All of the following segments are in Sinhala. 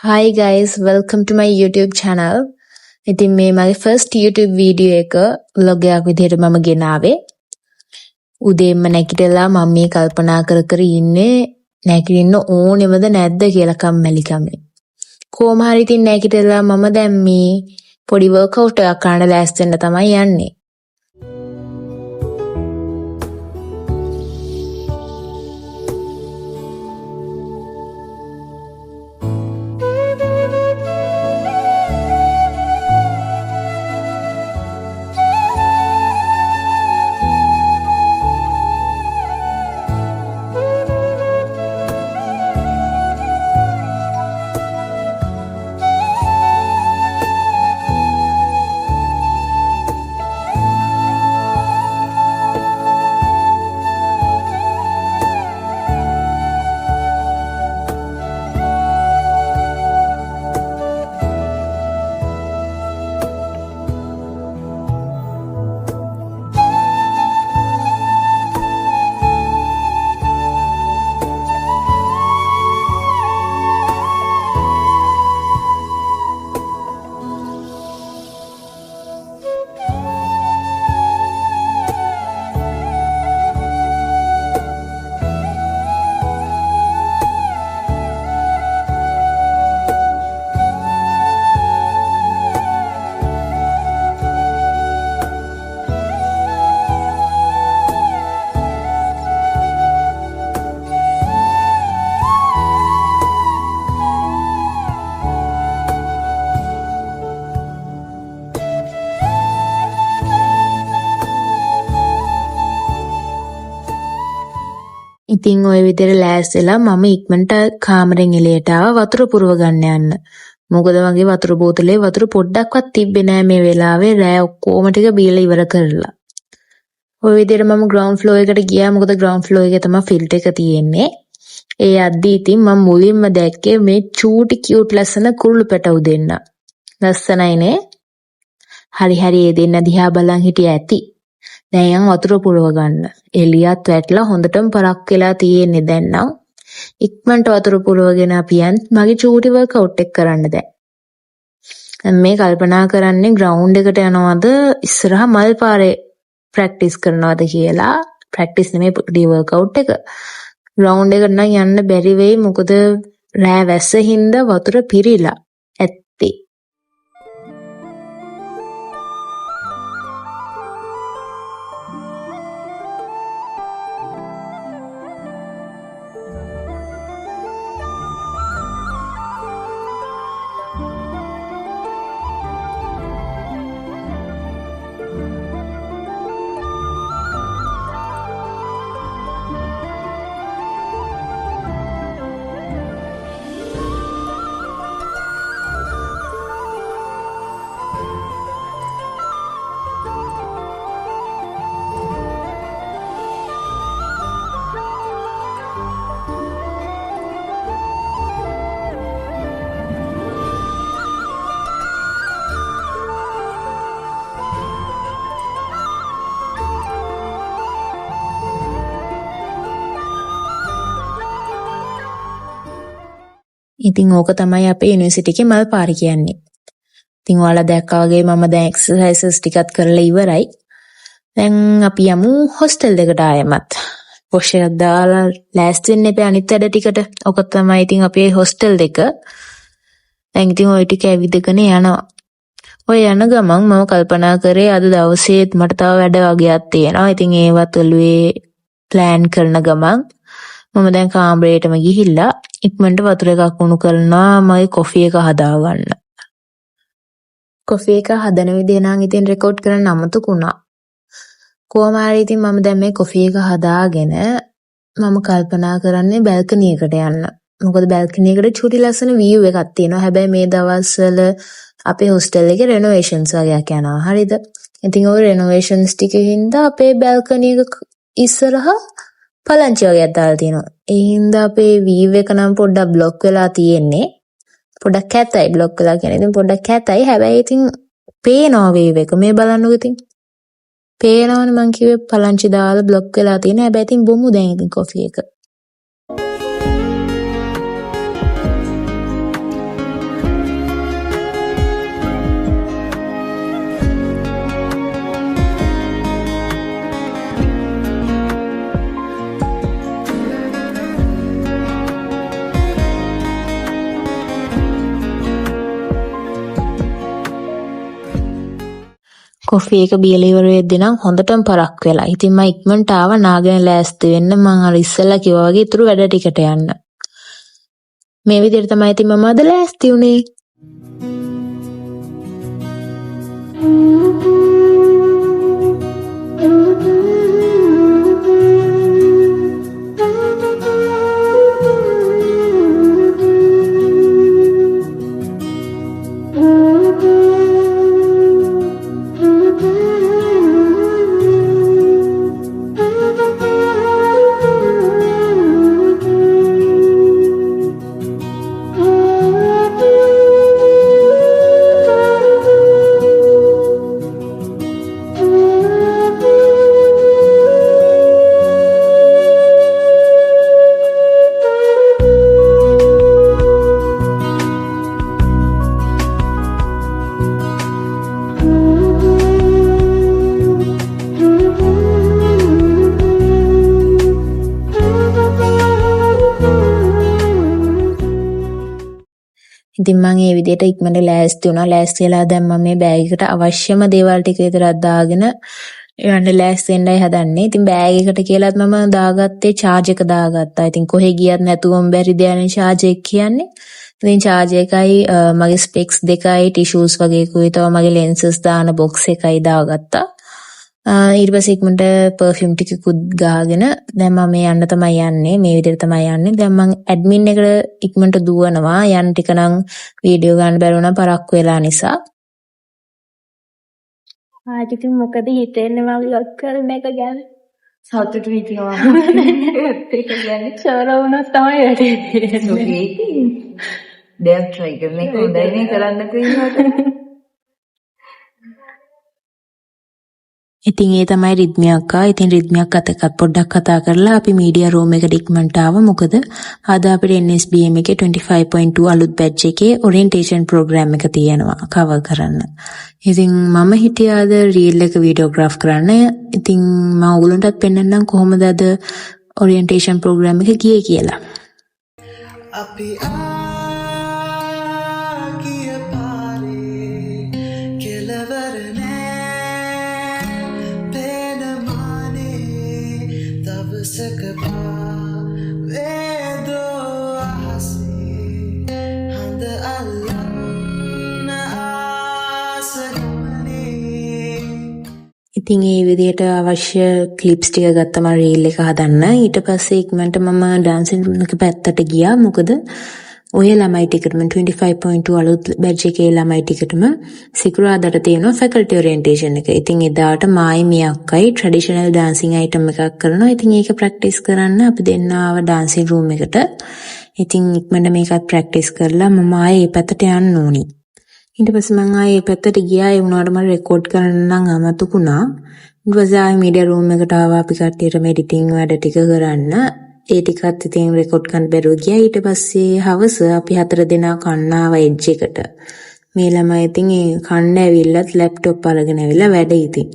Hi guys, welcome to my YouTube channel. ඉතින් මේ මගේ first YouTube video එක vlog එකක් විදිහට මම ගෙනාවේ. උදේම නැගිටලා මම මේ කල්පනා කර ඉන්නේ නැගිටින්න ඕනෙමද නැද්ද කියලා කම්මැලිකමෙන්. කොහොම හරි ඉතින් නැගිටලා මම දැන් මේ පොඩි workout එකක් කරන්න ලෑස්ති වෙන්න තමයි යන්නේ. ඉතින් ওই විදිහට ලෑස්තිලා මම ඉක්මනට කාමරෙන් එළියට ආවා වතුර පුරව ගන්න යන්න. මොකද මගේ වතුර බෝතලේ වතුර පොඩ්ඩක්වත් තිබ්බේ නෑ මේ වෙලාවේ රෑ ඔක්කොම ටික බීලා ඉවර කරලා. ওই විදිහට මම ග්‍රවුන්ඩ් ෆ්ලෝ එකට ගියා මොකද ග්‍රවුන්ඩ් ෆ්ලෝ එකේ තමයි ෆිල්ටර් එක තියෙන්නේ. ඒ අද්දි ඉතින් මම මුලින්ම දැක්කේ මේ චූටි කියුට් ලස්සන කුරුළු පැටවු දෙන්න. ලස්සනයිනේ. හරි ඒ දෙන්න දිහා බලන් හිටියා ඇති. දැන් වතුර පුරව ගන්න. එළියත් වැටලා හොඳටම පරක් වෙලා තියෙන්නේ දැන් නම්. ඉක්මනට වතුර පුරවගෙන අපි මගේ චූටි වර්කවුට් එක කරන්න දැන්. මේ කල්පනා කරන්නේ ග්‍රවුන්ඩ් එකට යනවද ඉස්සරහා මල් පාරේ ප්‍රැක්ටිස් කරනවද කියලා. ප්‍රැක්ටිස් නෙමෙයි පොඩි වර්කවුට් එක. ග්‍රවුන්ඩ් එකට නම් යන්න බැරි වෙයි මොකද රෑ වැස්ස හින්දා වතුර පිරීලා ඇත්තේ. ඉතින් ඕක තමයි අපේ යුනිවර්සිටි එකේ මල් පාරි කියන්නේ. ඉතින් ඔයාලා දැක්කා වගේ මම දැන් එක්සර්සයිසස් ටිකත් කරලා ඉවරයි. දැන් අපි යමු හොස්ටල් එකට ආයෙමත්. පොෂ් එකක් දාලා ලෑස්ති වෙන්න එපා අනිත් වැඩ ටිකට. ඔක තමයි ඉතින් අපේ හොස්ටල් එක. දැන් ඉතින් ওই ටික ඇවිදගෙන යනවා. ඔය යන ගමන් මම කල්පනා කරේ අද දවසේත් මට තව වැඩ වගේක් තියෙනවා. ඉතින් ඒවත් ඔළුවේ ප්ලෑන් කරන ගමන් මම දැන් කාමරේටම ගිහිල්ලා ඉක්මනට වතුර එකක් උණු කරනවා මගේ කොෆි එක හදාගන්න. කොෆි එක හදන විදිය නම් ඉතින් රෙකෝඩ් කරන්න අමතකුණා. කොහොම හරි ඉතින් මම දැන් මේ කොෆි එක හදාගෙන මම කල්පනා කරන්නේ බැල්කනි එකට යන්න. මොකද බැල්කනි එකට චූටි ලස්සන view එකක් තියෙනවා. හැබැයි මේ දවස්වල අපේ හොස්ටල් එකේ රෙනෝවේෂන්ස් වගේක් යනවා. හරිද? ඉතින් ওই රෙනෝවේෂන්ස් ටිකේ හින්දා අපේ බැල්කනි එක ඉස්සරහා පලංචි වගේක් දාලා තියෙනවා. ඒ හින්දා අපේ view එක නම් පොඩ්ඩක් බ්ලොක් වෙලා තියෙන්නේ. පොඩ්ඩක් කැතයි බ්ලොක් වෙලා කියන්නේ. ඉතින් පොඩ්ඩක් කැතයි. හැබැයි ඉතින් පේනවා වේව් එක. මේ බලන්නකෝ ඉතින්. පේනවනේ මං කිව්වේ පලංචි දාලා බ්ලොක් වෙලා තියෙන. හැබැයි ඉතින් බොමු දැන් ඉතින් කොෆි එක. කොෆි එක බීලා ඉවර වෙද්දී නම් හොඳටම පරක් වෙලා. ඉතින් මම ඉක්මනට ආවා නාගෙන ලෑස්ති වෙන්න. මම අර ඉස්සෙල්ලා කිව්වා වගේ ඉතුරු වැඩ ටිකට යන්න. මේ විදිහට තමයි ඉතින් මම අද ලෑස්ති වුණේ. ඉතින් මම මේ විදිහට ඉක්මනට ලෑස්ති වුණා. ලෑස්ති වෙලා දැන් මම මේ බෑග් එකට අවශ්‍යම දේවල් ටික විතරක් දාගෙන යන්න ලෑස්ති වෙන්නයි හදන්නේ. ඉතින් බෑග් එකට කියලාත් මම දාගත්තේ charge එක දාගත්තා. ඉතින් කොහෙ ගියත් නැතුවම බැරි දෙයක්නේ charge එක කියන්නේ. ඉතින් charge එකයි මගේ specs දෙකයි tissues වගේ කුයි තව මගේ lenses දාන box එකයි දාගත්තා. ඊට පස්සේ ඉක්මනට perfume ටිකකුත් ගාගෙන දැන් මම යන්න තමයි යන්නේ. මේ විදිහට තමයි යන්නේ. දැන් මම admin එකට ඉක්මනට දුවනවා. යන්න ටික නම් වීඩියෝ ගන්න බැරුණා පරක්කු වෙලා නිසා. ආටික මොකද හිතෙන්නේ මම ලොක් කරන එක ගැන? සතුටු හිතෙනවා. ඒක කියන්නේ චෝර වුණොත් තමයි වැඩේ. සුඛී. දැන් try කරන එක හොඳයි නේ කරන්න තියෙනවට. ඉතින් ඒ තමයි රිද්මි අක්කා. ඉතින් රිද්මි අක්කත් එක්ක පොඩ්ඩක් කතා කරලා අපි මීඩියා රූම් එකට ඉක්මනට ආවා. මොකද අද අපිට NSBM එකේ 25.2 අලුත් බැච් එකේ ඔරියන්ටේෂන් ප්‍රෝග්‍රෑම් එක තියෙනවා කවර් කරන්න. ඉතින් මම හිටියා අද රීල් එක වීඩියෝග්‍රාෆ් කරන්න. ඉතින් මම ඔයගලන්ටත් පෙන්නන්නම් කොහොමද අද ඔරියන්ටේෂන් ප්‍රෝග්‍රෑම් එක ගියේ කියලා. අපි ආගිය පාරේ කෙලවර නෑ පේනමානේ දවසක වේදෝ අහසේ හඳ අල්ලන්න ආසගමනේ. ඉතින් ඒ විදිහට අවශ්‍ය ක්ලිප්ස් ටික ගත්තම රීල් එක හදන්න. ඊට පස්සේ ඉක්මනට මම ඩාන්සින් රූම් එක පැත්තට ගියා. මොකද ඔය ළමයි ටිකටම 25.2 අලුත් බැච් එකේ ළමයි ටිකටම සිකුරාදාට තියෙනවා ෆැකල්ටි ඔරියන්ටේෂන් එක. ඉතින් එදාට මායි මේ අක්කයි ට්‍රැඩිෂනල් ඩාන්සින් අයිටම් එකක් කරනවා. ඉතින් ඒක ප්‍රැක්ටිස් කරන්න අපි දෙන්න ආව ඩාන්සින් රූම් එකට. ඉතින් ඉක්මනට මේකත් ප්‍රැක්ටිස් කරලා මම ආයේ ඒ පැත්තට යන්න ඕනි. ඊට පස්සේ මම ආයේ ඒ පැත්තට ගියා. ඒ වුණාට මම රෙකෝඩ් කරන්න නම් අමතකුණා. ඊට පස්සේ ආයේ මීඩියා රූම් එකට ආවා අපි කට්ටියටම එඩිටින් වැඩ ටික කරන්න. ඒ ටිකත් ඉතින් රෙකෝඩ් කරන්න බැරුව ගියා. ඊට පස්සේ හවස අපි 4 දෙනා කන්න ආවා එජ් එකට. මේ ළමයි ඉතින් ඒ කන්න ඇවිල්ලත් ලැප්ටොප් අරගෙන ඇවිල්ලා වැඩ ඉතින්.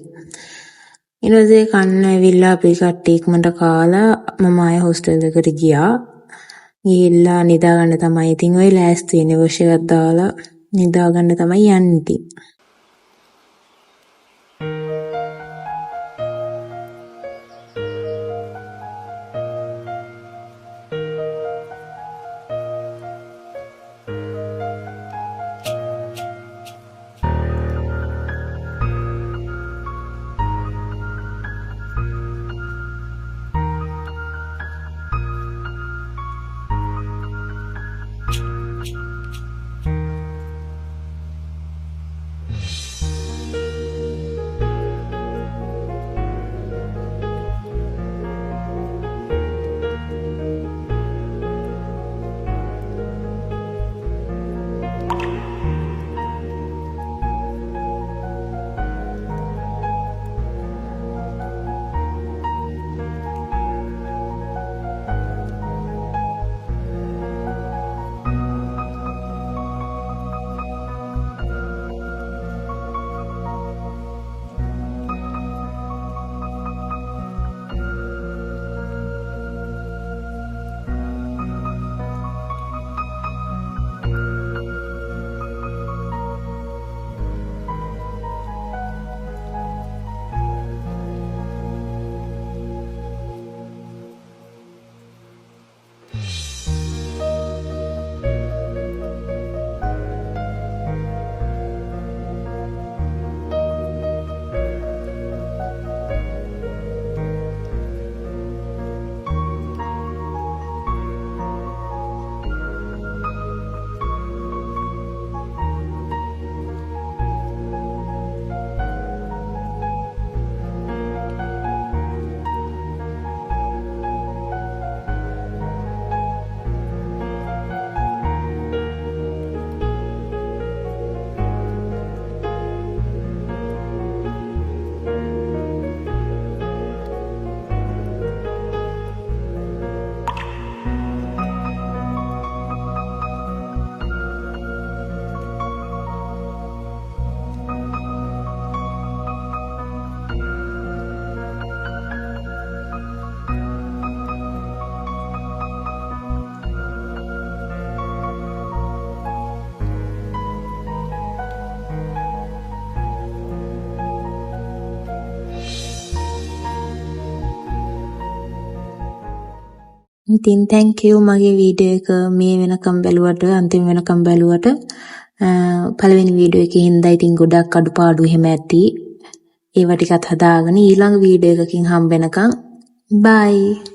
ඊට පස්සේ කන්න ඇවිල්ලා අපි කට්ටිය ඉක්මනට කාලා මම ආයේ හොස්ටල් එකට ගියා. ගිහිල්ලා නිදා ගන්න තමයි ඉතින් ඔය ලෑස්ති වෙන්නේ. වොෂ් එකක් දාලා නිදා ගන්න තමයි යන්නේ ඉතින්. ඉතින් thank you මගේ වීඩියෝ එක මේ වෙනකම් බැලුවට අන්තිම වෙනකම් බැලුවට පළවෙනි වීඩියෝ එකේ හින්දා ඉතින් ගොඩක් අඩුපාඩු එහෙම ඇති. ඒවා ටිකත් හදාගෙන ඊළඟ වීඩියෝ එකකින් හම්බ වෙනකම් bye.